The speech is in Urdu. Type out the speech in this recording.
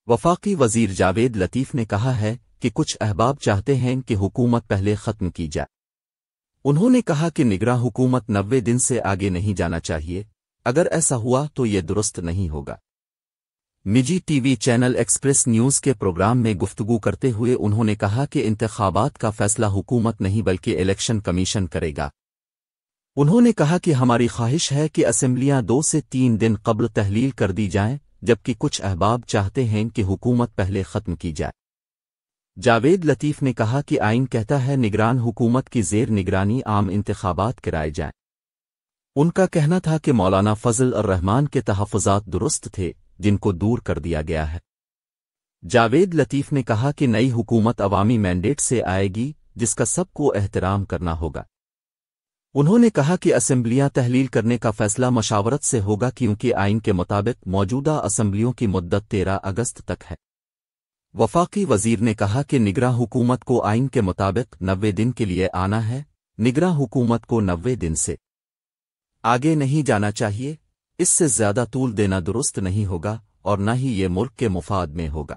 وفاقی وزیر جاوید لطیف نے کہا ہے کہ کچھ احباب چاہتے ہیں کہ حکومت پہلے ختم کی جائے۔ انہوں نے کہا کہ نگراں حکومت 90 دن سے آگے نہیں جانا چاہیے، اگر ایسا ہوا تو یہ درست نہیں ہوگا۔ نجی T V channel express news کے پروگرام میں گفتگو کرتے ہوئے انہوں نے کہا کہ انتخابات کا فیصلہ حکومت نہیں بلکہ الیکشن کمیشن کرے گا۔ انہوں نے کہا کہ ہماری خواہش ہے کہ اسمبلیاں 2 سے 3 دن قبل تحلیل کر دی جائیں، جبکہ کچھ احباب چاہتے ہیں کہ حکومت پہلے ختم کی جائے۔ جاوید لطیف نے کہا کہ آئین کہتا ہے نگران حکومت کی زیر نگرانی عام انتخابات کرائے جائیں۔ ان کا کہنا تھا کہ مولانا فضل الرحمان کے تحفظات درست تھے جن کو دور کر دیا گیا ہے۔ جاوید لطیف نے کہا کہ نئی حکومت عوامی مینڈیٹ سے آئے گی جس کا سب کو احترام کرنا ہوگا۔ انہوں نے کہا کہ اسمبلیاں تحلیل کرنے کا فیصلہ مشاورت سے ہوگا کیونکہ آئین کے مطابق موجودہ اسمبلیوں کی مدت 13 اگست تک ہے۔ وفاقی وزیر نے کہا کہ نگراں حکومت کو آئین کے مطابق 90 دن کے لیے آنا ہے، نگراں حکومت کو 90 دن سے آگے نہیں جانا چاہیے، اس سے زیادہ طول دینا درست نہیں ہوگا اور نہ ہی یہ ملک کے مفاد میں ہوگا۔